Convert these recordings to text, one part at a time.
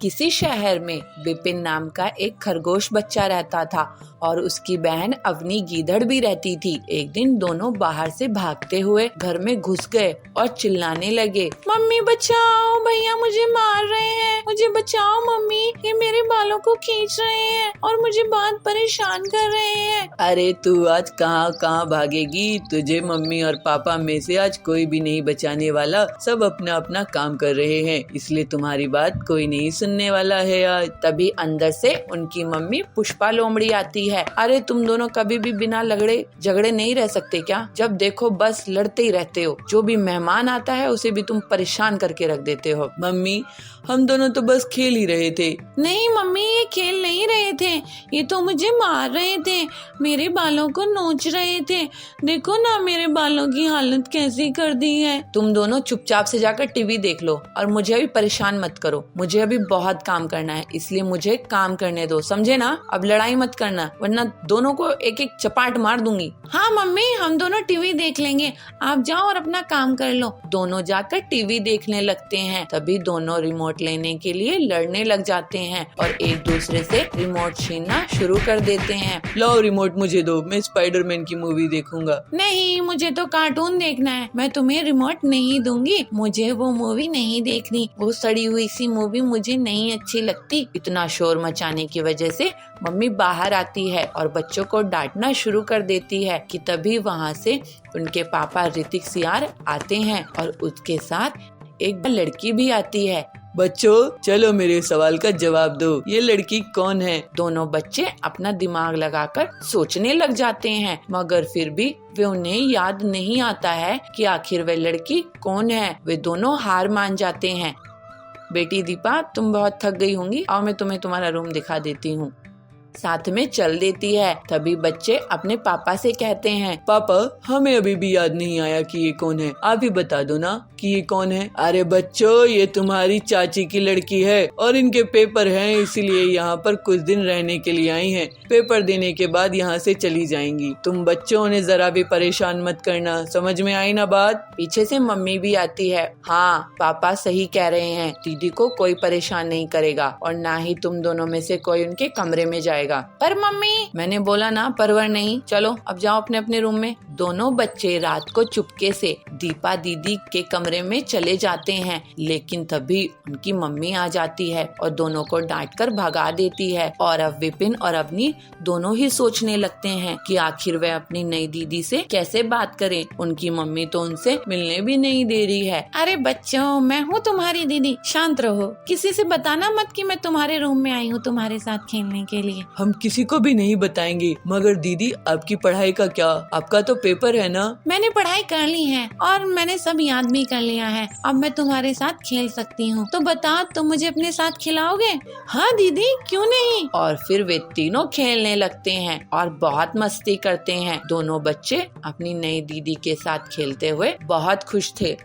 किसी शहर में विपिन नाम का एक खरगोश बच्चा रहता था और उसकी बहन अवनी गीदड़ भी रहती थी। एक दिन दोनों बाहर से भागते हुए घर में घुस गए और चिल्लाने लगे, मम्मी बचाओ, भैया मुझे मार रहे हैं, मुझे बचाओ मम्मी, ये मेरे बालों को खींच रहे हैं और मुझे बहुत परेशान कर रहे हैं। अरे तू आज कहाँ कहाँ भागेगी, तुझे मम्मी और पापा में से आज कोई भी नहीं बचाने वाला। सब अपना अपना काम कर रहे हैं, इसलिए तुम्हारी बात कोई नहीं सुनने वाला है आज। तभी अंदर से उनकी मम्मी पुष्पा लोमड़ी आती है। अरे तुम दोनों कभी भी बिना लड़े झगड़े नहीं रह सकते क्या? जब देखो बस लड़ते ही रहते हो। जो भी मेहमान आता है उसे भी तुम परेशान करके रख देते हो। मम्मी हम दोनों तो बस खेल ही रहे थे। नहीं मम्मी, ये खेल नहीं रहे थे, ये तो मुझे मार रहे थे, मेरे बालों को नोच रहे थे। देखो ना मेरे बालों की हालत कैसी कर दी है। तुम दोनों चुपचाप से जाकर टीवी देख लो और मुझे अभी परेशान मत करो। मुझे अभी बहुत काम करना है, इसलिए मुझे काम करने दो, समझे ना? अब लड़ाई मत करना, वरना दोनों को एक एक चपाट मार दूंगी। हाँ मम्मी, हम दोनों टीवी देख लेंगे, आप जाओ और अपना काम कर लो। दोनों जाकर टीवी देखने लगते हैं। तभी दोनों रिमोट लेने के लिए लड़ने लग जाते हैं और एक दूसरे से रिमोट छीनना शुरू कर देते हैं। लो रिमोट मुझे दो, मैं स्पाइडरमैन की मूवी देखूंगा। नहीं, मुझे तो कार्टून देखना है, मैं तुम्हें रिमोट नहीं दूंगी, मुझे वो मूवी नहीं देखनी, वो सड़ी हुई सी मूवी मुझे नहीं अच्छी लगती। इतना शोर मचाने की वजह से मम्मी बाहर आती है और बच्चों को डांटना शुरू कर देती है कि तभी वहाँ से उनके पापा ऋतिक सियार आते हैं और उसके साथ एक लड़की भी आती है। बच्चों चलो मेरे सवाल का जवाब दो, ये लड़की कौन है? दोनों बच्चे अपना दिमाग लगाकर सोचने लग जाते हैं, मगर फिर भी वे उन्हें याद नहीं आता है कि आखिर वह लड़की कौन है। वे दोनों हार मान जाते हैं। बेटी दीपा, तुम बहुत थक गई होंगी, और मैं तुम्हें तुम्हारा रूम दिखा देती हूँ। साथ में चल देती है। तभी बच्चे अपने पापा से कहते हैं, पापा हमें अभी भी याद नहीं आया कि ये कौन है, आप ही बता दो ना कि ये कौन है। अरे बच्चों, ये तुम्हारी चाची की लड़की है और इनके पेपर हैं, इसीलिए यहाँ पर कुछ दिन रहने के लिए आई हैं। पेपर देने के बाद यहाँ से चली जाएंगी। तुम बच्चों ने जरा भी परेशान मत करना, समझ में आई ना बात? पीछे से मम्मी भी आती है। हाँ पापा सही कह रहे हैं, दीदी को कोई परेशान नहीं करेगा और ना ही तुम दोनों में से कोई उनके कमरे में जाएगा। पर मम्मी, मैंने बोला ना परवर नहीं। चलो अब जाओ अपने अपने रूम में। दोनों बच्चे रात को चुपके से दीपा दीदी के कमरे में चले जाते हैं, लेकिन तभी उनकी मम्मी आ जाती है और दोनों को डांट कर भगा देती है। और अब विपिन और अवनी दोनों ही सोचने लगते हैं कि आखिर वह अपनी नई दीदी से कैसे बात करें। उनकी मम्मी तो उनसे मिलने भी नहीं दे रही है। अरे बच्चों, मैं हूँ तुम्हारी दीदी, शांत रहो, किसी से बताना मत कि मैं तुम्हारे रूम में आई हूँ तुम्हारे साथ खेलने के लिए। हम किसी को भी नहीं बताएंगे। मगर दीदी आपकी पढ़ाई का क्या? आपका तो पेपर है ना? मैंने पढ़ाई कर ली है और मैंने सब याद भी कर लिया है। अब मैं तुम्हारे साथ खेल सकती हूँ। तो बताओ, तुम मुझे अपने साथ खिलाओगे? हाँ दीदी, क्यों नहीं। और फिर वे तीनों खेलने लगते हैं और बहुत मस्ती करते हैं। दोनों बच्चे अपनी नई दीदी के साथ खेलते हुए बहुत खुश थे।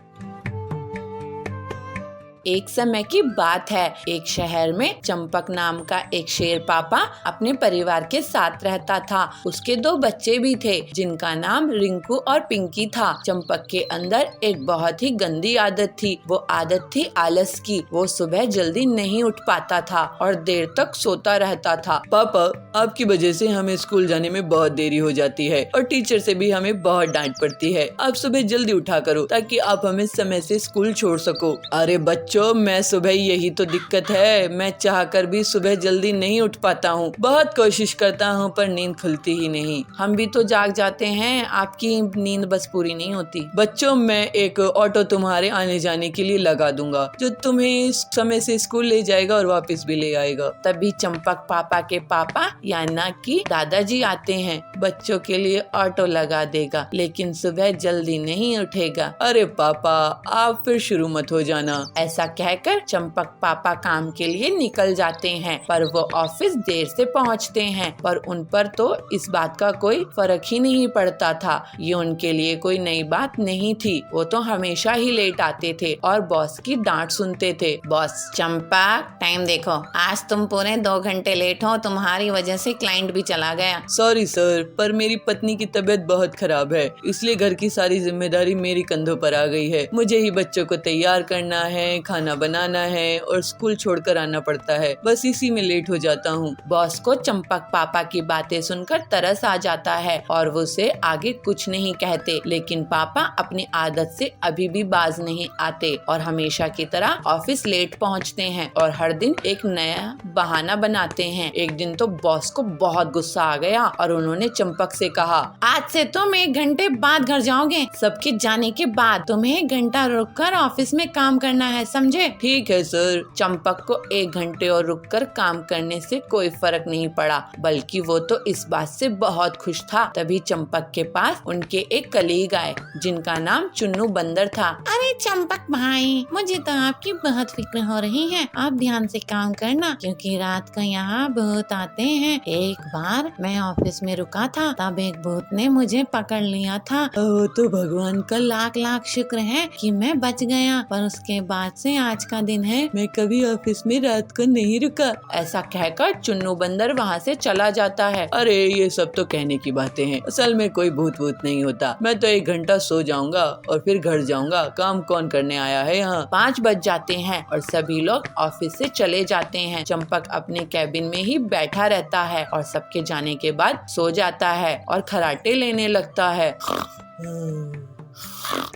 एक समय की बात है, एक शहर में चंपक नाम का एक शेर पापा अपने परिवार के साथ रहता था। उसके दो बच्चे भी थे जिनका नाम रिंकू और पिंकी था। चंपक के अंदर एक बहुत ही गंदी आदत थी। वो आदत थी आलस की। वो सुबह जल्दी नहीं उठ पाता था और देर तक सोता रहता था। पापा आपकी वजह से हमें स्कूल जाने में बहुत देरी हो जाती है और टीचर से भी हमें बहुत डांट पड़ती है। आप सुबह जल्दी उठा करो ताकि आप हमें समय से स्कूल छोड़ सको। अरे बच्चों, मैं सुबह, यही तो दिक्कत है, मैं चाहकर भी सुबह जल्दी नहीं उठ पाता हूँ। बहुत कोशिश करता हूँ पर नींद खुलती ही नहीं। हम भी तो जाग जाते हैं, आपकी नींद बस पूरी नहीं होती। बच्चों, मैं एक ऑटो तुम्हारे आने जाने के लिए लगा दूंगा जो तुम्हें समय से स्कूल ले जाएगा और वापस भी ले आएगा। तभी चंपक पापा के पापा यानी कि दादाजी आते हैं। बच्चों के लिए ऑटो लगा देगा लेकिन सुबह जल्दी नहीं उठेगा। अरे पापा आप फिर शुरू मत हो जाना। ऐसा कहकर चंपक पापा काम के लिए निकल जाते हैं, पर वो ऑफिस देर से पहुंचते हैं। पर उन पर तो इस बात का कोई फर्क ही नहीं पड़ता था। ये उनके लिए कोई नई बात नहीं थी। वो तो हमेशा ही लेट आते थे और बॉस की डांट सुनते थे। बॉस, चंपक टाइम देखो, आज तुम पूरे 2 घंटे लेट हो, तुम्हारी वजह से क्लाइंट भी चला गया। सॉरी सर, पर मेरी पत्नी की तबीयत बहुत खराब है, इसलिए घर की सारी जिम्मेदारी मेरी कंधों पर आ गई है। मुझे ही बच्चों को तैयार करना है, खाना बनाना है और स्कूल छोड़कर आना पड़ता है, बस इसी में लेट हो जाता हूँ। बॉस को चंपक पापा की बातें सुनकर तरस आ जाता है और वो उसे आगे कुछ नहीं कहते, लेकिन पापा अपनी आदत से अभी भी बाज नहीं आते और हमेशा की तरह ऑफिस लेट पहुंचते हैं और हर दिन एक नया बहाना बनाते हैं। एक दिन तो बॉस को बहुत गुस्सा आ गया और उन्होंने चंपक से कहा, आज से तुम 1 घंटे बाद घर जाओगे, सबके जाने के बाद तुम्हें 1 घंटा रुककर ऑफिस में काम करना है, समझे? ठीक है सर। चंपक को 1 घंटे और रुककर काम करने से कोई फर्क नहीं पड़ा, बल्कि वो तो इस बात से बहुत खुश था। तभी चंपक के पास उनके एक कलीग आए जिनका नाम चुन्नू बंदर था। अरे चंपक भाई, मुझे तो आपकी बहुत फिक्र हो रही है। आप ध्यान से काम करना, क्योंकि रात को यहाँ भूत आते हैं। एक बार मैं ऑफिस में रुका था, तब एक भूत ने मुझे पकड़ लिया था। तो भगवान का लाख लाख शुक्र है कि मैं बच गया, पर उसके बाद से आज का दिन है मैं कभी ऑफिस में रात को नहीं रुका। ऐसा कहकर चुन्नू बंदर वहाँ से चला जाता है। अरे ये सब तो कहने की बातें हैं, असल में कोई भूत वूत नहीं होता। मैं तो 1 घंटा सो जाऊंगा और फिर घर जाऊंगा। काम कौन करने आया है यहाँ? 5 बज जाते हैं और सभी लोग ऑफिस से चले जाते हैं। चंपक अपने कैबिन में ही बैठा रहता है और सबके जाने के बाद सो जाता है और खराटे लेने लगता है।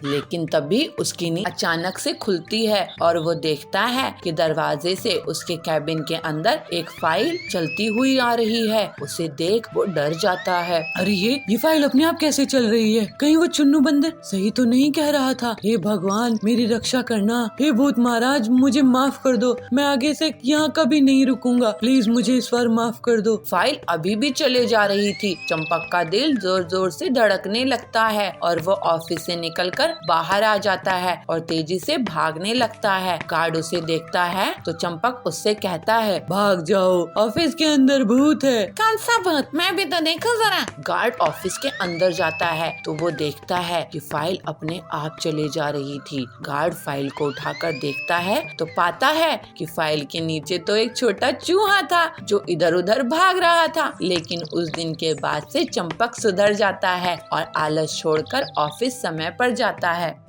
लेकिन तभी उसकी नींद अचानक से खुलती है और वो देखता है कि दरवाजे से उसके कैबिन के अंदर एक फाइल चलती हुई आ रही है। उसे देख वो डर जाता है। अरे ये फाइल अपने आप कैसे चल रही है? कहीं वो चुन्नू बंदर सही तो नहीं कह रहा था? हे भगवान, मेरी रक्षा करना। हे भूत महाराज, मुझे माफ कर दो। मैं आगे से यहाँ कभी नहीं रुकूंगा। प्लीज मुझे इस बार माफ कर दो। फाइल अभी भी चले जा रही थी। चंपक का दिल जोर जोर से धड़कने लगता है और वो ऑफिस से निकलकर बाहर आ जाता है और तेजी से भागने लगता है। गार्ड उसे देखता है तो चंपक उससे कहता है, भाग जाओ, ऑफिस के अंदर भूत है। कौन सा भूत? मैं भी तो देखूं जरा। गार्ड ऑफिस के अंदर जाता है तो वो देखता है कि फाइल अपने आप चले जा रही थी। गार्ड फाइल को उठाकर देखता है तो पाता है कि फाइल के नीचे तो एक छोटा चूहा था जो इधर उधर भाग रहा था। लेकिन उस दिन के बाद से चंपक सुधर जाता है और आलस छोड़कर ऑफिस समय पर जाता है।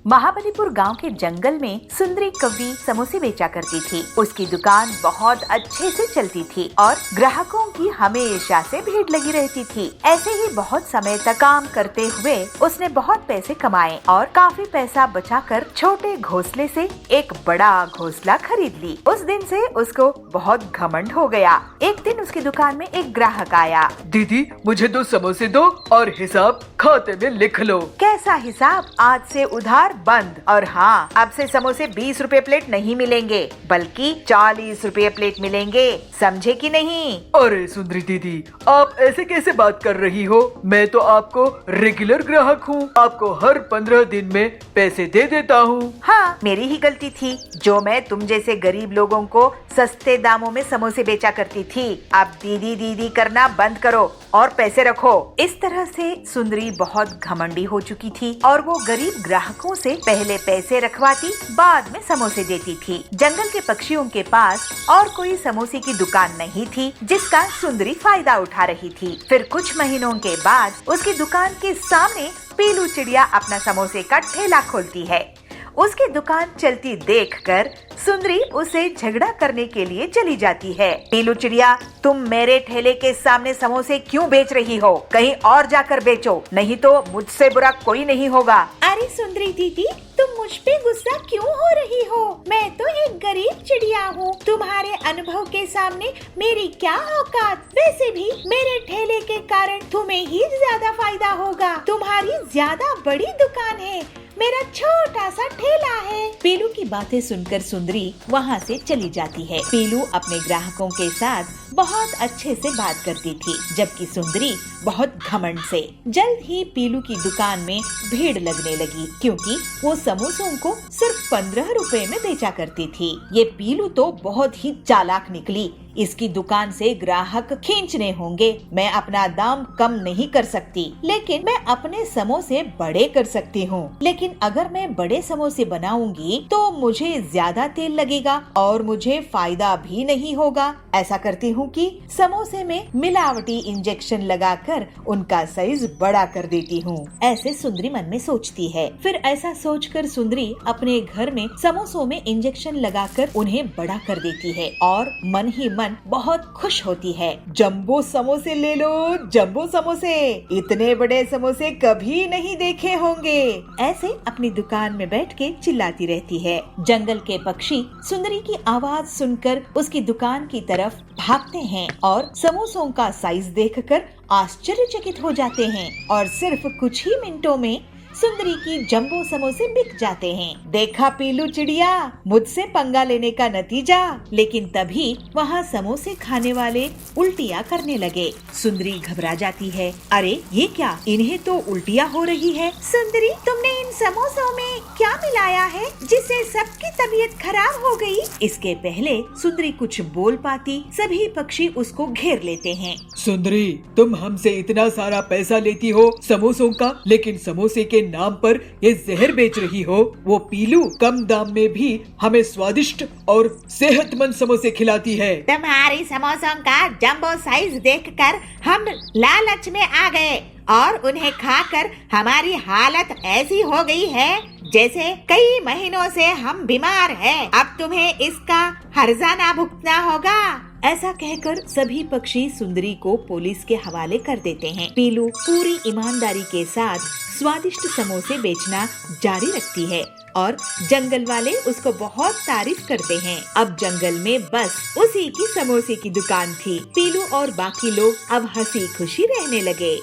महाबलीपुर गांव के जंगल में सुंदरी कवि समोसे बेचा करती थी। उसकी दुकान बहुत अच्छे से चलती थी और ग्राहकों की हमेशा से भीड़ लगी रहती थी। ऐसे ही बहुत समय तक काम करते हुए उसने बहुत पैसे कमाए और काफी पैसा बचाकर छोटे घोंसले से एक बड़ा घोंसला खरीद ली। उस दिन से उसको बहुत घमंड हो गया। एक दिन उसकी दुकान में एक ग्राहक आया। दीदी, मुझे 2 समोसे दो और हिसाब खाते में लिख लो। कैसा हिसाब? आज से उधार बंद। और हाँ, अब से समोसे 20 रुपए प्लेट नहीं मिलेंगे, बल्कि 40 रुपए प्लेट मिलेंगे, समझे कि नहीं? अरे सुंदरी दीदी, आप ऐसे कैसे बात कर रही हो? मैं तो आपको रेगुलर ग्राहक हूँ, आपको हर 15 दिन में पैसे दे देता हूँ। हाँ, मेरी ही गलती थी जो मैं तुम जैसे गरीब लोगों को सस्ते दामों में समोसे बेचा करती थी। अब दीदी दीदी करना बंद करो और पैसे रखो। इस तरह से सुंदरी बहुत घमंडी हो चुकी थी और वो गरीब ग्राहकों से पहले पैसे रखवाती, बाद में समोसे देती थी। जंगल के पक्षियों के पास और कोई समोसे की दुकान नहीं थी जिसका सुंदरी फायदा उठा रही थी। फिर कुछ महीनों के बाद उसकी दुकान के सामने पीलू चिड़िया अपना समोसे का ठेला खोलती है। उसकी दुकान चलती देखकर सुंदरी उसे झगड़ा करने के लिए चली जाती है। पीलू चिड़िया, तुम मेरे ठेले के सामने समोसे क्यों बेच रही हो? कहीं और जाकर बेचो, नहीं तो मुझसे बुरा कोई नहीं होगा। अरे सुंदरी दीदी, तुम मुझ पे गुस्सा क्यों हो रही हो? मैं तो एक गरीब चिड़िया हूँ, तुम्हारे अनुभव के सामने मेरी क्या औकात? वैसे भी मेरे ठेले के कारण तुम्हें ही ज्यादा फायदा होगा। तुम्हारी ज्यादा बड़ी दुकान है, मेरा छोटा सा ठेला है। पीलू की बातें सुनकर सुंदरी वहाँ से चली जाती है। पीलू अपने ग्राहकों के साथ बहुत अच्छे से बात करती थी, जबकि सुंदरी बहुत घमंड से। जल्द ही पीलू की दुकान में भीड़ लगने लगी, क्योंकि वो समोसों को सिर्फ 15 रुपए में बेचा करती थी। ये पीलू तो बहुत ही चालाक निकली। इसकी दुकान से ग्राहक खींचने होंगे। मैं अपना दाम कम नहीं कर सकती, लेकिन मैं अपने समोसे बड़े कर सकती हूँ। लेकिन अगर मैं बड़े समोसे बनाऊंगी तो मुझे ज्यादा तेल लगेगा और मुझे फायदा भी नहीं होगा। ऐसा करती हूँ कि समोसे में मिलावटी इंजेक्शन लगाकर उनका साइज बड़ा कर देती हूँ। ऐसे सुंदरी मन में सोचती है। फिर ऐसा सोचकर सुंदरी अपने घर में समोसों में इंजेक्शन लगाकर उन्हें बड़ा कर देती है और मन ही मन बहुत खुश होती है। जंबो समोसे ले लो, जंबो समोसे, इतने बड़े समोसे कभी नहीं देखे होंगे। ऐसे अपनी दुकान में बैठ के चिल्लाती रहती है। जंगल के पक्षी सुंदरी की आवाज सुनकर उसकी दुकान की तरफ भागते हैं और समोसों का साइज देखकर आश्चर्यचकित हो जाते हैं और सिर्फ कुछ ही मिनटों में सुंदरी की जंबो समोसे बिक जाते हैं। देखा पीलू चिड़िया, मुझसे पंगा लेने का नतीजा। लेकिन तभी वहाँ समोसे खाने वाले उल्टियाँ करने लगे। सुंदरी घबरा जाती है। अरे ये क्या, इन्हें तो उल्टियाँ हो रही है। सुंदरी, तुमने इन समोसों में क्या मिलाया है जिससे सबकी तबीयत खराब हो गई? इसके पहले सुंदरी कुछ बोल पाती, सभी पक्षी उसको घेर लेते हैं। सुंदरी, तुम हमसे इतना सारा पैसा लेती हो समोसों का, लेकिन समोसे के नाम पर ये जहर बेच रही हो। वो पीलू कम दाम में भी हमें स्वादिष्ट और सेहतमंद समोसे खिलाती है। तुम्हारी समोसों का जंबो साइज देखकर हम लालच में आ गए और उन्हें खाकर हमारी हालत ऐसी हो गई है जैसे कई महीनों से हम बीमार हैं। अब तुम्हें इसका हर्जाना भुगतना होगा। ऐसा कहकर सभी पक्षी सुंदरी को पुलिस के हवाले कर देते हैं। पीलू पूरी ईमानदारी के साथ स्वादिष्ट समोसे बेचना जारी रखती है और जंगल वाले उसको बहुत तारीफ करते हैं। अब जंगल में बस उसी की समोसे की दुकान थी। पीलू और बाकी लोग अब हंसी खुशी रहने लगे।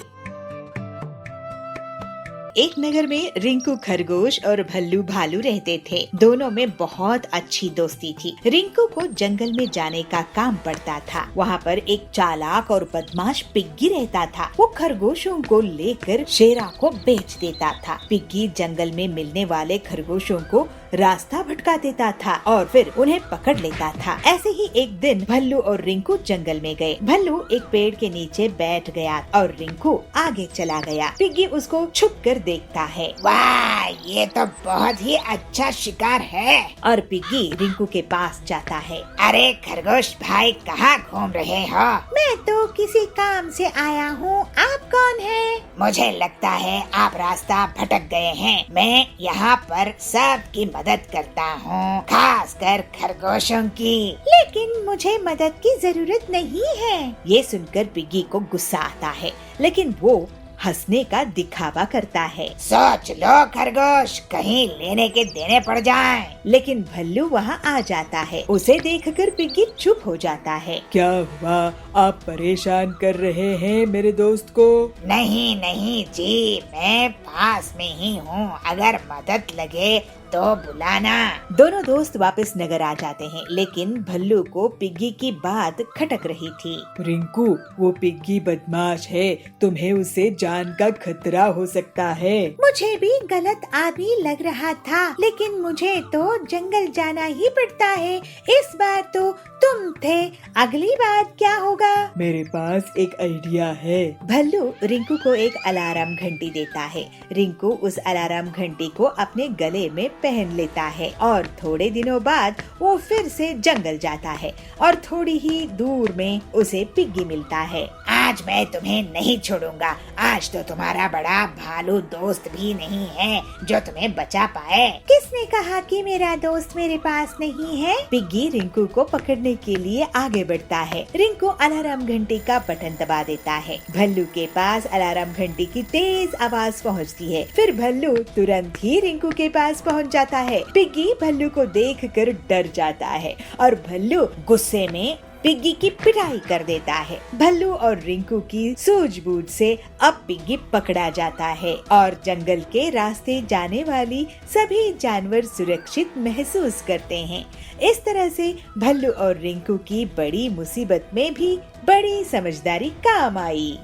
एक नगर में रिंकू खरगोश और भल्लू भालू रहते थे। दोनों में बहुत अच्छी दोस्ती थी। रिंकू को जंगल में जाने का काम पड़ता था। वहाँ पर एक चालाक और बदमाश पिग्गी रहता था। वो खरगोशों को लेकर शेरा को बेच देता था। पिग्गी जंगल में मिलने वाले खरगोशों को रास्ता भटका देता था और फिर उन्हें पकड़ लेता था। ऐसे ही एक दिन भल्लू और रिंकू जंगल में गए। भल्लू एक पेड़ के नीचे बैठ गया और रिंकू आगे चला गया। पिग्गी उसको छुप कर देखता है। वाह, ये तो बहुत ही अच्छा शिकार है। और पिग्गी रिंकू के पास जाता है। अरे खरगोश भाई, कहाँ घूम रहे हो? मैं तो किसी काम से आया हूँ। आप कौन हैं? मुझे लगता है आप रास्ता भटक गए हैं। मैं यहाँ पर सबकी मदद करता हूँ, खासकर खरगोशों की। लेकिन मुझे मदद की जरूरत नहीं है। ये सुनकर पिग्गी को गुस्सा आता है, लेकिन वो हंसने का दिखावा करता है। सोच लो खरगोश, कहीं लेने के देने पड़ जाएं। लेकिन भल्लू वहाँ आ जाता है। उसे देखकर पिग्गी चुप हो जाता है। क्या हुआ, आप परेशान कर रहे हैं मेरे दोस्त को? नहीं नहीं जी, मैं पास में ही हूँ। अगर मदद लगे तो बुलाना। दोनों दोस्त वापस नगर आ जाते हैं, लेकिन भल्लू को पिग्गी की बात खटक रही थी। रिंकू, वो पिग्गी बदमाश है, तुम्हें उसे जान का खतरा हो सकता है। मुझे भी गलत आदमी लग रहा था, लेकिन मुझे तो जंगल जाना ही पड़ता है। इस बार तो तुम थे, अगली बार क्या होगा? मेरे पास एक आइडिया है। भल्लू रिंकू को एक अलार्म घंटी देता है। रिंकू उस अलार्म घंटी को अपने गले में पहन लेता है और थोड़े दिनों बाद वो फिर से जंगल जाता है और थोड़ी ही दूर में उसे पिग्गी मिलता है। आज मैं तुम्हें नहीं छोड़ूंगा। आज तो तुम्हारा बड़ा भालू दोस्त भी नहीं है जो तुम्हें बचा पाए। किसने कहा कि मेरा दोस्त मेरे पास नहीं है? पिग्गी रिंकू को पकड़ने के लिए आगे बढ़ता है। रिंकू अलार्म घंटी का बटन दबा देता है। भल्लू के पास अलार्म घंटी की तेज आवाज पहुंचती है। फिर भल्लू तुरंत ही रिंकू के पास पहुंच जाता है। पिग्गी भल्लू को देखकर डर जाता है और भल्लू गुस्से में पिग्गी की पिटाई कर देता है। भल्लू और रिंकू की सूझबूझ से अब पिग्गी पकड़ा जाता है और जंगल के रास्ते जाने वाली सभी जानवर सुरक्षित महसूस करते हैं। इस तरह से भल्लू और रिंकू की बड़ी मुसीबत में भी बड़ी समझदारी काम आई।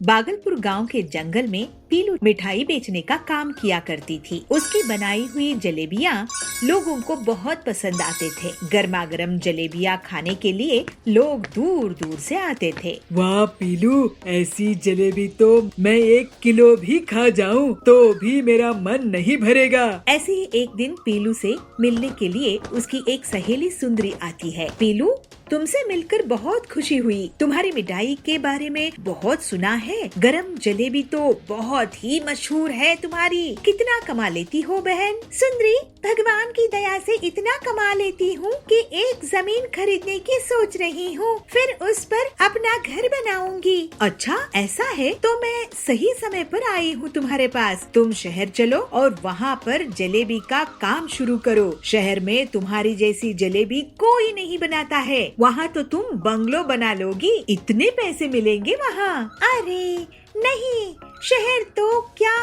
बागलपुर गांव के जंगल में पीलू मिठाई बेचने का काम किया करती थी। उसकी बनाई हुई जलेबियाँ लोगों को बहुत पसंद आते थे। गर्मा गर्म जलेबियाँ खाने के लिए लोग दूर दूर से आते थे। वाह पीलू, ऐसी जलेबी तो मैं 1 किलो भी खा जाऊं तो भी मेरा मन नहीं भरेगा। ऐसे ही एक दिन पीलू से मिलने के लिए उसकी एक सहेली सुंदरी आती है। पीलू, तुमसे मिलकर बहुत खुशी हुई। तुम्हारी मिठाई के बारे में बहुत सुना है। गरम जलेबी तो बहुत ही मशहूर है तुम्हारी। कितना कमा लेती हो बहन? सुंदरी, भगवान की दया से इतना कमा लेती हूँ कि एक जमीन खरीदने की सोच रही हूँ, फिर उस पर अपना घर बनाऊंगी। अच्छा ऐसा है तो मैं सही समय पर आई हूँ तुम्हारे पास। तुम शहर चलो और वहाँ पर जलेबी का काम शुरू करो। शहर में तुम्हारी जैसी जलेबी कोई नहीं बनाता है। वहाँ तो तुम बंगलो बना लोगी, इतने पैसे मिलेंगे वहाँ। अरे नहीं, शहर तो क्या,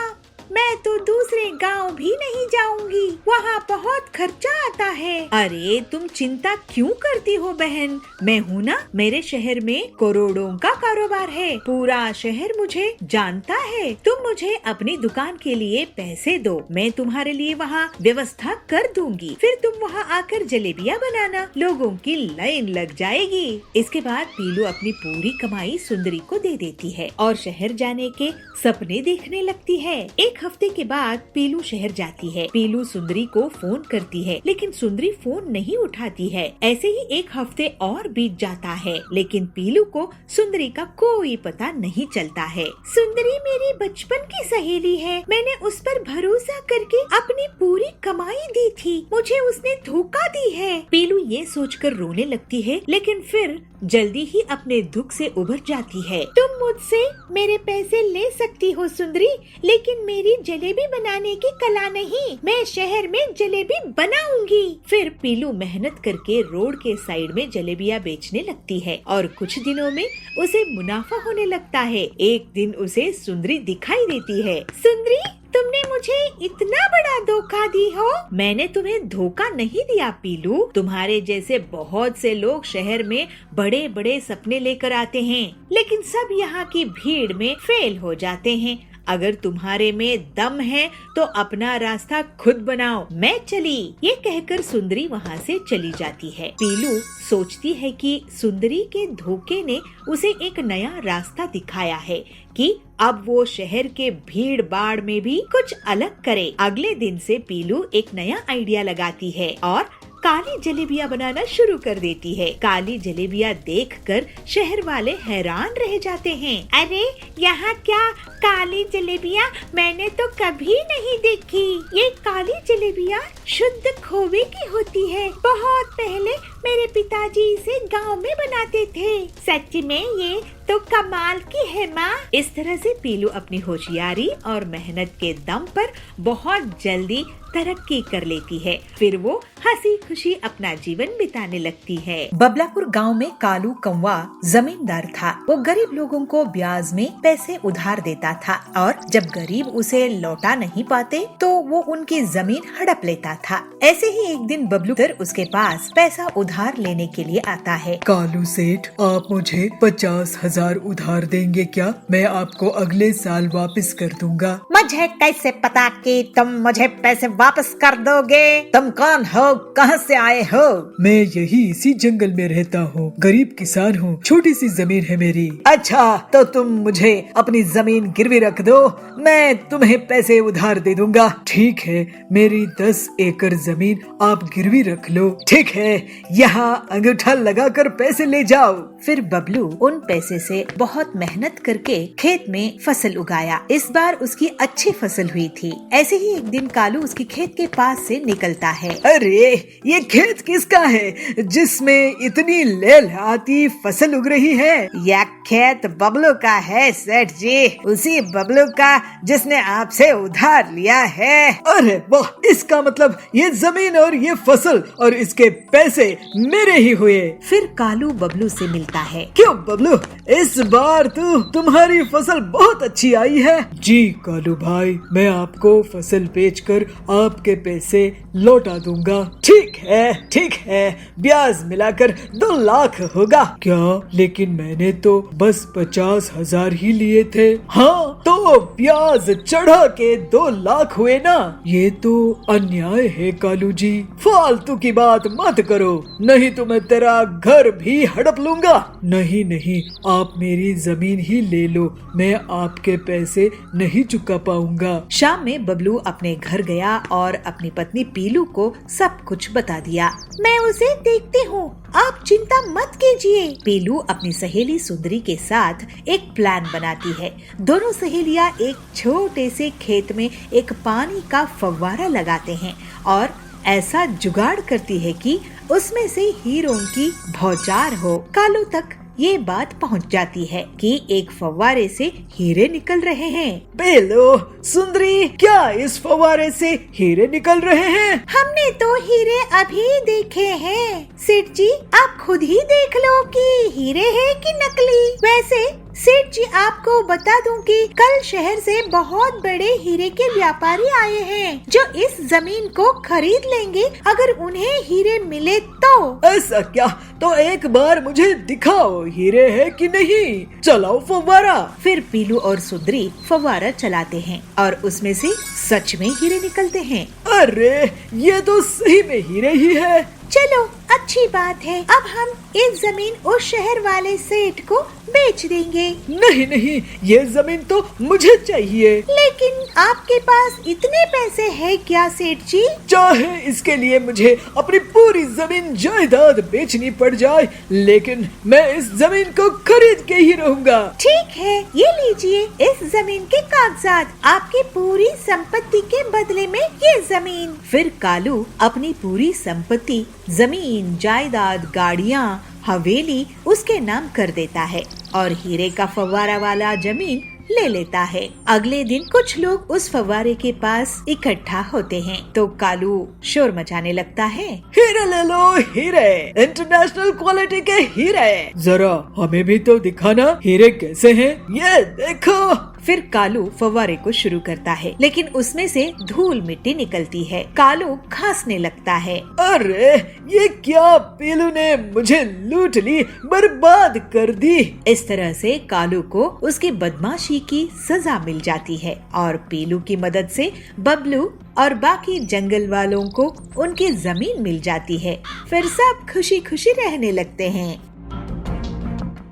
मैं तो दूसरे गांव भी नहीं जाऊंगी, वहाँ बहुत खर्चा आता है। अरे तुम चिंता क्यों करती हो बहन, मैं हूँ ना। मेरे शहर में करोड़ों का कारोबार है, पूरा शहर मुझे जानता है। तुम मुझे अपनी दुकान के लिए पैसे दो, मैं तुम्हारे लिए वहाँ व्यवस्था कर दूंगी। फिर तुम वहाँ आकर जलेबियाँ बनाना, लोगों की लाइन लग जाएगी। इसके बाद पीलू अपनी पूरी कमाई सुंदरी को दे देती है और शहर जाने के सपने देखने लगती है। एक हफ्ते के बाद पीलू शहर जाती है। पीलू सुंदरी को फोन करती है, लेकिन सुंदरी फोन नहीं उठाती है। ऐसे ही एक हफ्ते और बीत जाता है, लेकिन पीलू को सुंदरी का कोई पता नहीं चलता है। सुंदरी मेरी बचपन की सहेली है, मैंने उस पर भरोसा करके अपनी पूरी कमाई दी थी, मुझे उसने धोखा दी है। पीलू ये सोचकर रोने लगती है, लेकिन फिर जल्दी ही अपने दुख से उभर जाती है। तुम मुझसे मेरे पैसे ले सकती हो सुंदरी, लेकिन मेरी जलेबी बनाने की कला नहीं। मैं शहर में जलेबी बनाऊंगी। फिर पीलू मेहनत करके रोड के साइड में जलेबियाँ बेचने लगती है और कुछ दिनों में उसे मुनाफा होने लगता है। एक दिन उसे सुंदरी दिखाई देती है। सुंदरी, तुमने मुझे इतना बड़ा धोखा दी हो? मैंने तुम्हें धोखा नहीं दिया पीलू, तुम्हारे जैसे बहुत से लोग शहर में बड़े बड़े सपने लेकर आते हैं, लेकिन सब यहाँ की भीड़ में फेल हो जाते हैं। अगर तुम्हारे में दम है तो अपना रास्ता खुद बनाओ, मैं चली। ये कहकर सुंदरी वहाँ से चली जाती है। पीलू सोचती है कि सुंदरी के धोखे ने उसे एक नया रास्ता दिखाया है कि अब वो शहर के भीड़ भाड़ में भी कुछ अलग करे। अगले दिन से पीलू एक नया आइडिया लगाती है और काली जलेबियाँ बनाना शुरू कर देती है। काली जलेबियाँ देखकर शहर वाले हैरान रह जाते हैं। अरे यहाँ क्या काली जलेबियाँ, मैंने तो कभी नहीं देखी। ये काली जलेबियाँ शुद्ध खोवे की होती है, बहुत पहले मेरे पिताजी इसे गांव में बनाते थे। सच में ये तो कमाल की है माँ। इस तरह से पीलू अपनी होशियारी और मेहनत के दम पर बहुत जल्दी तरक्की कर लेती है। फिर वो हंसी खुशी अपना जीवन बिताने लगती है। बबलापुर गांव में कालू कौवा जमींदार था। वो गरीब लोगों को ब्याज में पैसे उधार देता था और जब गरीब उसे लौटा नहीं पाते तो वो उनकी जमीन हड़प लेता था। ऐसे ही एक दिन बबलू उसके पास पैसा उधार लेने के लिए आता है। कालू सेठ, आप मुझे 50,000 उधार देंगे क्या? मैं आपको अगले साल वापस कर दूंगा। मुझे कैसे पता कि तुम मुझे पैसे वापस कर दोगे? तुम कौन हो, कहाँ से आए हो? मैं यही इसी जंगल में रहता हूँ, गरीब किसान हूँ, छोटी सी जमीन है मेरी। अच्छा, तो तुम मुझे अपनी जमीन गिरवी रख दो, मैं तुम्हें पैसे उधार दे दूंगा। ठीक है, मेरी 10 एकड़ जमीन आप गिरवी रख लो। ठीक है, यहाँ अंगूठा लगाकर पैसे ले जाओ। फिर बबलू उन पैसे से बहुत मेहनत करके खेत में फसल उगाया। इस बार उसकी अच्छी फसल हुई थी। ऐसे ही एक दिन कालू उसकी खेत के पास से निकलता है। अरे, ये खेत किसका है जिसमें इतनी लहलहाती फसल उग रही है? यह खेत बबलू का है सेठ जी, उसी बबलू का जिसने आपसे उधार लिया है। अरे वाह, इसका मतलब ये जमीन और ये फसल और इसके पैसे मेरे ही हुए। फिर कालू बबलू से मिलता है। क्यों बबलू, इस बार तो तुम्हारी फसल बहुत अच्छी आई है। जी कालू भाई, मैं आपको फसल बेचकर आपके पैसे लौटा दूंगा। ठीक है, ब्याज मिलाकर 2 लाख होगा। क्या? लेकिन मैंने तो बस 50,000 ही लिए थे। हाँ, तो ब्याज चढ़ा के 2 लाख हुए ना। ये तो अन्याय है कालू जी, फालतू की बात मत करो, नहीं तो मैं तेरा घर भी हड़प लूंगा। नहीं, आप मेरी जमीन ही ले लो, मैं आपके पैसे नहीं चुका पाऊंगा। शाम में बबलू अपने घर गया और अपनी पत्नी पीलू को सब कुछ बता दिया। मैं उसे देखती हूँ, आप चिंता मत कीजिए। पीलू अपनी सहेली सुंदरी के साथ एक प्लान बनाती है। दोनों सहेलियां एक छोटे से खेत में एक पानी का फव्वारा लगाते हैं और ऐसा जुगाड़ करती है कि उसमें से हीरों की बौछार हो। कालू तक ये बात पहुंच जाती है कि एक फव्वारे से हीरे निकल रहे हैं। बेलो, सुंदरी, क्या इस फव्वारे से हीरे निकल रहे हैं? हमने तो हीरे अभी देखे हैं। सेठ जी, आप खुद ही देख लो कि हीरे है कि नकली। वैसे सेठ जी, आपको बता दूं कि कल शहर से बहुत बड़े हीरे के व्यापारी आए हैं जो इस जमीन को खरीद लेंगे अगर उन्हें हीरे मिले तो। ऐसा क्या? तो एक बार मुझे दिखाओ, हीरे है कि नहीं। चलाओ फव्वारा। फिर पीलू और सुंदरी फव्वारा चलाते हैं और उसमें से सच में हीरे निकलते हैं। अरे, ये तो सही में हीरे ही है। चलो, अच्छी बात है। अब हम इस जमीन उस शहर वाले सेठ को बेच देंगे। नहीं, ये जमीन तो मुझे चाहिए। लेकिन आपके पास इतने पैसे हैं क्या सेठ जी? चाहे इसके लिए मुझे अपनी पूरी जमीन जायदाद बेचनी पड़ जाए, लेकिन मैं इस जमीन को खरीद के ही रहूंगा। ठीक है, ये लीजिए इस जमीन के कागजात, आपकी पूरी संपत्ति के बदले में ये जमीन। फिर कालू अपनी पूरी संपत्ति, जमीन, जायदाद, गाड़ियाँ, हवेली उसके नाम कर देता है और हीरे का फव्वारा वाला जमीन ले लेता है। अगले दिन कुछ लोग उस फव्वारे के पास इकट्ठा होते हैं तो कालू शोर मचाने लगता है। हीरे ले लो, हीरे, इंटरनेशनल क्वालिटी के हीरे। जरा हमें भी तो दिखाना हीरे कैसे हैं। ये देखो। फिर कालू फव्वारे को शुरू करता है, लेकिन उसमें से धूल मिट्टी निकलती है। कालू खांसने लगता है। अरे, ये क्या? पीलू ने मुझे लूट ली, बर्बाद कर दी। इस तरह से कालू को उसकी बदमाशी की सजा मिल जाती है और पीलू की मदद से बबलू और बाकी जंगल वालों को उनकी जमीन मिल जाती है। फिर सब खुशी खुशी रहने लगते हैं।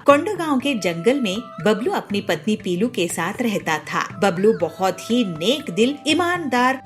कोंडागांव के जंगल में बबलू अपनी पत्नी पीलू के साथ रहता था। बबलू बहुत ही नेक दिल, ईमानदार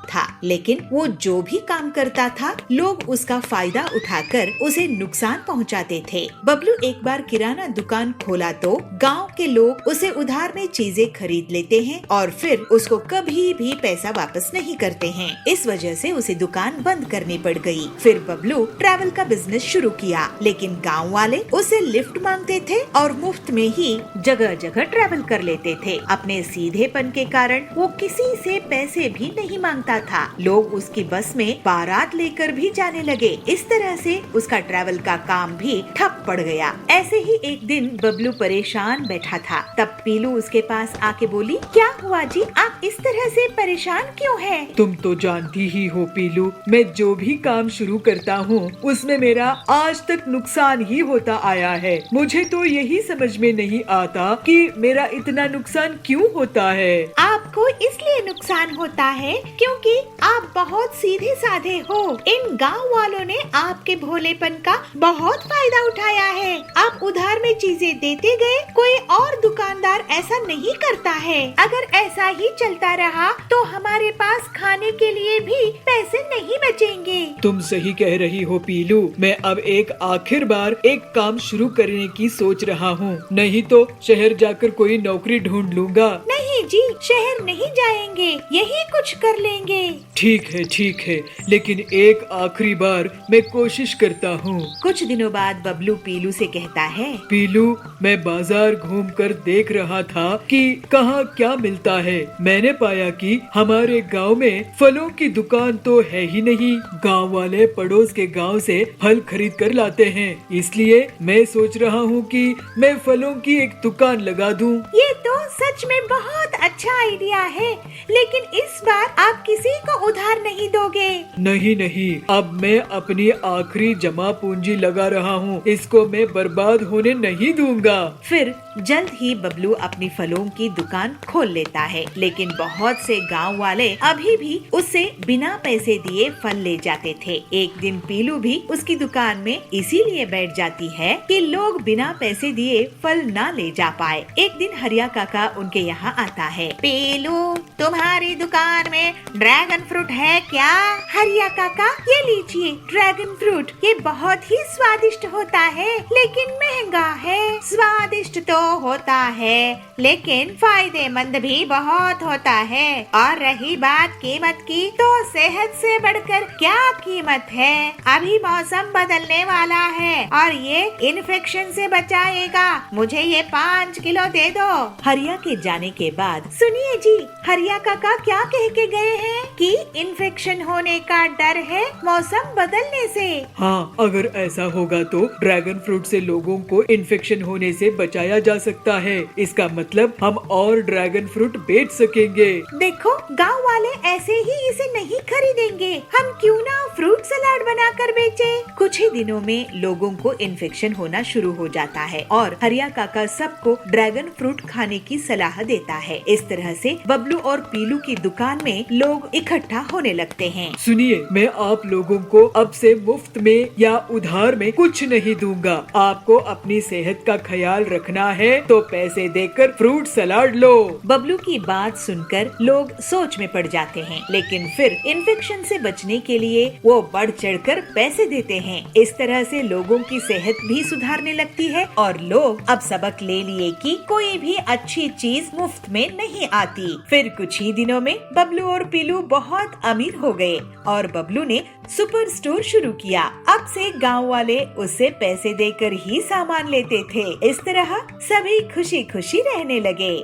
था, लेकिन वो जो भी काम करता था लोग उसका फायदा उठाकर उसे नुकसान पहुंचाते थे। बबलू एक बार किराना दुकान खोला तो गांव के लोग उसे उधार में चीजें खरीद लेते हैं और फिर उसको कभी भी पैसा वापस नहीं करते हैं। इस वजह से उसे दुकान बंद करनी पड़ गई। फिर बबलू ट्रैवल का बिजनेस शुरू किया, लेकिन गाँव वाले उसे लिफ्ट मांगते थे और मुफ्त में ही जगह जगह ट्रैवल कर लेते थे। अपने सीधेपन के कारण वो किसी से पैसे भी नहीं मांगता था। लोग उसकी बस में बारात लेकर भी जाने लगे। इस तरह से उसका ट्रैवल का काम भी ठप पड़ गया। ऐसे ही एक दिन बबलू परेशान बैठा था, तब पीलू उसके पास आके बोली, क्या हुआ जी, आप इस तरह से परेशान क्यों हैं? तुम तो जानती ही हो पीलू, मैं जो भी काम शुरू करता हूँ उसमें मेरा आज तक नुकसान ही होता आया है। मुझे तो यही समझ में नहीं आता कि मेरा इतना नुकसान क्यों होता है। आपको इसलिए नुकसान होता है क्योंकि आप बहुत सीधे साधे हो। इन गांव वालों ने आपके भोलेपन का बहुत फायदा उठाया है। आप उधार में चीजें देते गए, कोई और दुकानदार ऐसा नहीं करता है। अगर ऐसा ही चलता रहा तो हमारे पास खाने के लिए भी पैसे नहीं बचेंगे। तुम सही कह रही हो पीलू, मैं अब एक आखिर बार एक काम शुरू करने की सोच रहा हूँ, नहीं तो शहर जाकर कोई नौकरी ढूंढ लूंगा। नहीं जी, शहर नहीं जाएंगे, यही कुछ कर लेंगे। ठीक है, लेकिन एक आखिरी बार मैं कोशिश करता हूँ। कुछ दिनों बाद बबलू पीलू से कहता है, पीलू, मैं बाजार घूमकर देख रहा था कि कहाँ क्या मिलता है। मैंने पाया कि हमारे गांव में फलों की दुकान तो है ही नहीं। गांव वाले पड़ोस के गांव से फल खरीद कर लाते हैं, इसलिए मैं सोच रहा हूँ कि मैं फलों की एक दुकान लगा दूं। ये तो सच में बहुत अच्छा आइडिया है, लेकिन इस बार आप किसी को उधार नहीं दोगे। नहीं नहीं, अब मैं अपनी आखिरी जमा पूंजी लगा रहा हूँ, इसको मैं बर्बाद होने नहीं दूंगा। फिर जल्द ही बबलू अपनी फलों की दुकान खोल लेता है, लेकिन बहुत से गांव वाले अभी भी उससे बिना पैसे दिए फल ले जाते थे। एक दिन पीलू भी उसकी दुकान में इसीलिए बैठ जाती है कि लोग बिना पैसे दिए फल ना ले जा पाए। एक दिन हरिया काका उनके यहाँ आता है। पीलू, तुम्हारी दुकान में ड्रैगन फ्रूट है क्या? हरिया काका, ये लीजिए ड्रैगन फ्रूट। ये बहुत ही स्वादिष्ट होता है, लेकिन महंगा है। स्वादिष्ट तो होता है, लेकिन फायदेमंद भी बहुत होता है। और रही बात कीमत की, तो सेहत से बढ़कर क्या कीमत है। अभी मौसम बदलने वाला है और ये इन्फेक्शन से बचाएगा। मुझे ये 5 किलो दे दो। हरिया के जाने के बाद सुनिए जी, हरिया काका क्या कह के गए हैं कि इन्फेक्शन होने का डर है मौसम बदलने से। हाँ, अगर ऐसा होगा तो ड्रैगन फ्रूट से लोगों को इन्फेक्शन होने से बचाया जा सकता है। इसका मतलब हम और ड्रैगन फ्रूट बेच सकेंगे। देखो, गांव वाले ऐसे ही इसे नहीं खरीदेंगे। हम क्यों ना फ्रूट सलाद बनाकर बेचे। कुछ ही दिनों में लोगों को इन्फेक्शन होना शुरू हो जाता है और हरिया काका सबको ड्रैगन फ्रूट खाने की सलाह देता है। इस तरह से बबलू और पीलू की दुकान में लोग इकट्ठा होने लगते हैं। सुनिए, मैं आप लोगों को अब से मुफ्त में या उधार में कुछ नहीं दूंगा। आपको अपनी सेहत का ख्याल रखना है तो पैसे देकर फ्रूट सलाद लो। बबलू की बात सुनकर लोग सोच में पड़ जाते हैं, लेकिन फिर इन्फेक्शन से बचने के लिए वो बढ़ चढ़कर पैसे देते हैं। इस तरह से लोगों की सेहत भी सुधारने लगती है और लोग अब सबक ले लिए कि कोई भी अच्छी चीज मुफ्त में नहीं आती। फिर कुछ ही दिनों में बबलू और पीलू बहुत अमीर हो गए और बबलू ने सुपर स्टोर शुरू किया। अब से गांव वाले उससे पैसे देकर ही सामान लेते थे। इस तरह सभी खुशी खुशी रहने लगे।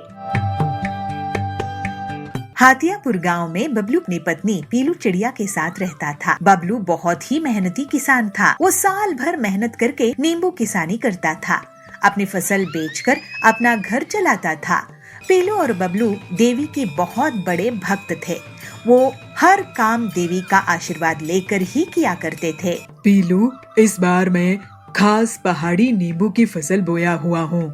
हाथियापुर गांव में बबलू अपनी पत्नी पीलू चिड़िया के साथ रहता था। बबलू बहुत ही मेहनती किसान था। वो साल भर मेहनत करके नींबू किसानी करता था। अपनी फसल बेचकर अपना घर चलाता था। पीलू और बबलू देवी के बहुत बड़े भक्त थे। वो हर काम देवी का आशीर्वाद लेकर ही किया करते थे। पीलू, इस बार मैं खास पहाड़ी नींबू की फसल बोया हुआ हूँ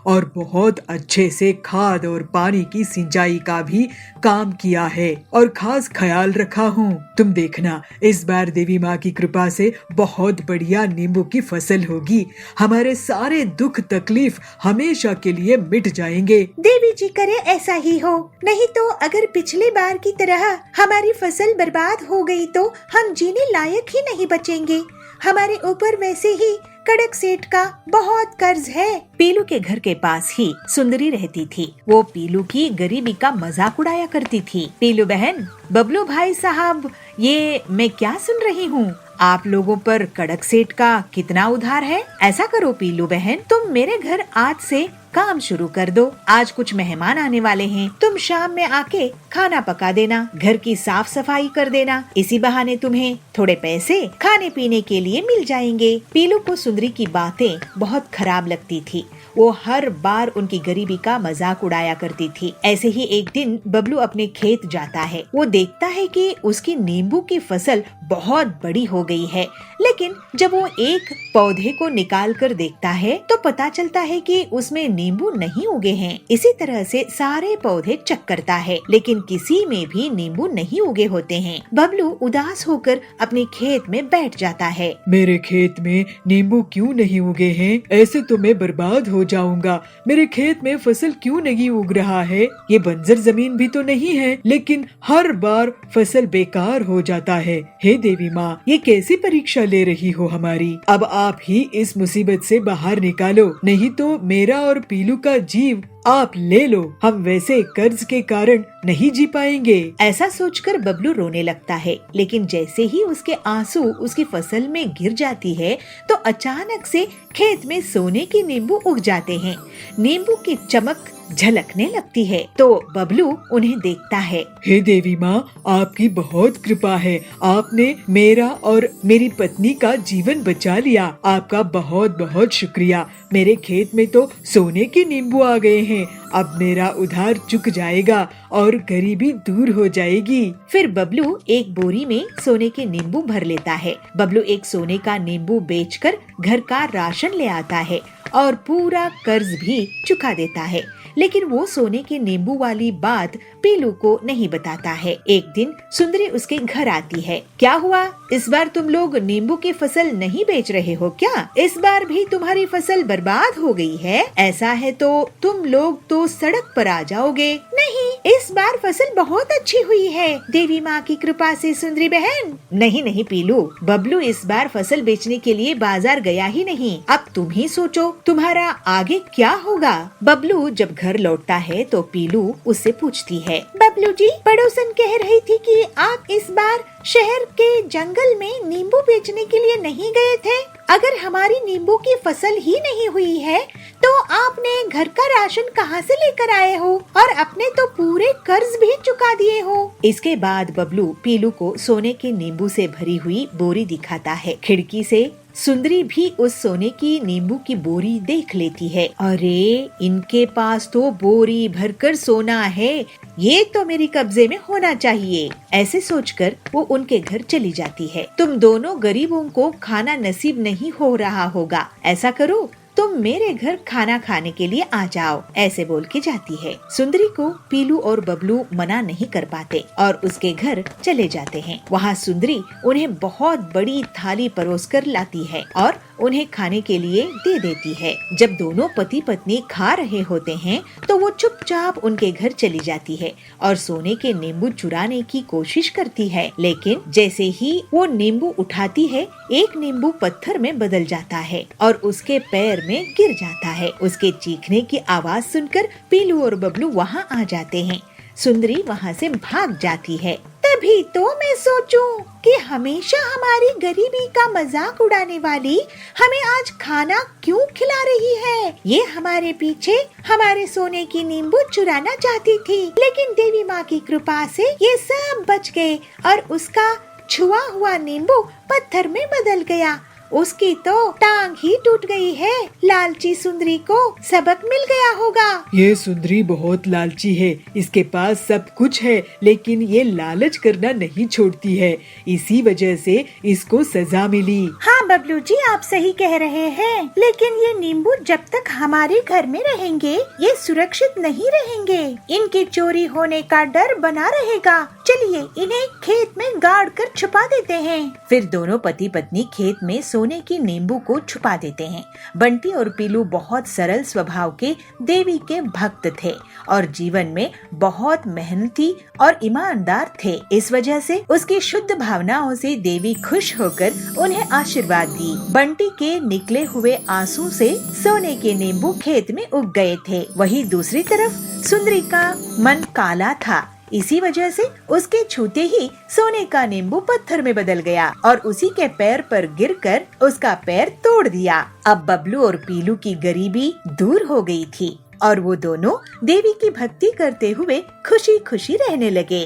और बहुत अच्छे से खाद और पानी की सिंचाई का भी काम किया है और खास ख्याल रखा हूँ। तुम देखना, इस बार देवी माँ की कृपा से बहुत बढ़िया नींबू की फसल होगी। हमारे सारे दुख तकलीफ हमेशा के लिए मिट जाएंगे। देवी जी करे ऐसा ही हो, नहीं तो अगर पिछली बार की तरह हमारी फसल बर्बाद हो गई तो हम जीने लायक ही नहीं बचेंगे। हमारे ऊपर वैसे ही कड़क सेठ का बहुत कर्ज है। पीलू के घर के पास ही सुंदरी रहती थी। वो पीलू की गरीबी का मजाक उड़ाया करती थी। पीलू बहन, बबलू भाई साहब, ये मैं क्या सुन रही हूँ? आप लोगों पर कड़क सेठ का कितना उधार है? ऐसा करो पीलू बहन, तुम मेरे घर आज से काम शुरू कर दो। आज कुछ मेहमान आने वाले हैं। तुम शाम में आके खाना पका देना, घर की साफ सफाई कर देना। इसी बहाने तुम्हें थोड़े पैसे खाने पीने के लिए मिल जाएंगे। पीलू को सुंदरी की बातें बहुत खराब लगती थी। वो हर बार उनकी गरीबी का मजाक उड़ाया करती थी। ऐसे ही एक दिन बबलू अपने खेत जाता है। वो देखता है कि उसकी नींबू की फसल बहुत बड़ी हो गई है, लेकिन जब वो एक पौधे को निकाल कर देखता है तो पता चलता है कि उसमें नींबू नहीं उगे हैं। इसी तरह से सारे पौधे चेक करता है, लेकिन किसी में भी नींबू नहीं उगे होते हैं। बबलू उदास होकर अपने खेत में बैठ जाता है। मेरे खेत में नींबू क्यों नहीं उगे हैं? ऐसे तो मैं बर्बाद हो जाऊंगा। मेरे खेत में फसल क्यों नहीं उग रहा है? ये बंजर जमीन भी तो नहीं है, लेकिन हर बार फसल बेकार हो जाता है। हे देवी माँ, ये कैसी परीक्षा ले रही हो हमारी? अब आप ही इस मुसीबत से बाहर निकालो, नहीं तो मेरा और पीलू का जीव आप ले लो। हम वैसे कर्ज के कारण नहीं जी पाएंगे। ऐसा सोचकर बबलू रोने लगता है, लेकिन जैसे ही उसके आंसू उसकी फसल में गिर जाती है तो अचानक से खेत में सोने की नींबू उग जाते हैं। नींबू की चमक झलकने लगती है। तो बबलू उन्हें देखता है। हे देवी माँ, आपकी बहुत कृपा है। आपने मेरा और मेरी पत्नी का जीवन बचा लिया। आपका बहुत बहुत शुक्रिया। मेरे खेत में तो सोने के नींबू आ गए हैं। अब मेरा उधार चुक जाएगा और गरीबी दूर हो जाएगी। फिर बबलू एक बोरी में सोने के नींबू भर लेता है। बबलू एक सोने का नींबू बेचकर घर का राशन ले आता है और पूरा कर्ज भी चुका देता है। लेकिन वो सोने के नींबू वाली बात पीलू को नहीं बताता है। एक दिन सुंदरी उसके घर आती है। क्या हुआ, इस बार तुम लोग नींबू की फसल नहीं बेच रहे हो क्या? इस बार भी तुम्हारी फसल बर्बाद हो गई है। ऐसा है तो तुम लोग तो सड़क पर आ जाओगे। नहीं, इस बार फसल बहुत अच्छी हुई है, देवी माँ की कृपा से सुंदरी बहन। नहीं नहीं पीलू, बबलू इस बार फसल बेचने के लिए बाजार गया ही नहीं। अब तुम ही सोचो तुम्हारा आगे क्या होगा। बबलू जब घर लौटता है तो पीलू उससे पूछती है। बबलू जी, पड़ोसन कह रही थी कि आप इस बार शहर के जंगल में नींबू बेचने के लिए नहीं गए थे। अगर हमारी नींबू की फसल ही नहीं हुई है तो आपने घर का राशन कहाँ से लेकर आए हो और अपने तो पूरे कर्ज भी चुका दिए हो। इसके बाद बबलू पीलू को सोने के नींबू से भरी हुई बोरी दिखाता है। खिड़की से सुंदरी भी उस सोने की नींबू की बोरी देख लेती है। अरे, इनके पास तो बोरी भरकर सोना है, ये तो मेरे कब्जे में होना चाहिए। ऐसे सोचकर वो उनके घर चली जाती है। तुम दोनों गरीबों को खाना नसीब नहीं हो रहा होगा, ऐसा करो तुम मेरे घर खाना खाने के लिए आ जाओ, ऐसे बोल के जाती है। सुंदरी को पीलू और बबलू मना नहीं कर पाते और उसके घर चले जाते हैं। वहाँ सुंदरी उन्हें बहुत बड़ी थाली परोसकर लाती है और उन्हें खाने के लिए दे देती है। जब दोनों पति पत्नी खा रहे होते हैं तो वो चुपचाप उनके घर चली जाती है और सोने के नींबू चुराने की कोशिश करती है। लेकिन जैसे ही वो नींबू उठाती है, एक नींबू पत्थर में बदल जाता है और उसके पैर में गिर जाता है। उसके चीखने की आवाज सुनकर पीलू और बबलू वहाँ आ जाते हैं। सुंदरी वहाँ से भाग जाती है। तभी तो मैं सोचूं कि हमेशा हमारी गरीबी का मजाक उड़ाने वाली हमें आज खाना क्यों खिला रही है। ये हमारे पीछे हमारे सोने की नींबू चुराना चाहती थी, लेकिन देवी माँ की कृपा से ये सब बच गए और उसका छुआ हुआ नींबू पत्थर में बदल गया। उसकी तो टांग ही टूट गई है। लालची सुंदरी को सबक मिल गया होगा। ये सुंदरी बहुत लालची है। इसके पास सब कुछ है लेकिन ये लालच करना नहीं छोड़ती है। इसी वजह से इसको सजा मिली। हाँ बबलू जी, आप सही कह रहे हैं, लेकिन ये नींबू जब तक हमारे घर में रहेंगे ये सुरक्षित नहीं रहेंगे। इनके चोरी होने का डर बना रहेगा। चलिए इन्हें खेत में गाड़ कर छुपा देते हैं। फिर दोनों पति पत्नी खेत में सोने की नींबू को छुपा देते हैं। बंटी और पीलू बहुत सरल स्वभाव के देवी के भक्त थे और जीवन में बहुत मेहनती और ईमानदार थे। इस वजह से उसकी शुद्ध भावनाओं से देवी खुश होकर उन्हें आशीर्वाद दी। बंटी के निकले हुए आंसू से सोने के नींबू खेत में उग गए थे। वहीं दूसरी तरफ सुंदरी का मन काला था। इसी वजह से उसके छूते ही सोने का नींबू पत्थर में बदल गया और उसी के पैर पर गिरकर उसका पैर तोड़ दिया। अब बबलू और पीलू की गरीबी दूर हो गई थी और वो दोनों देवी की भक्ति करते हुए खुशी खुशी रहने लगे।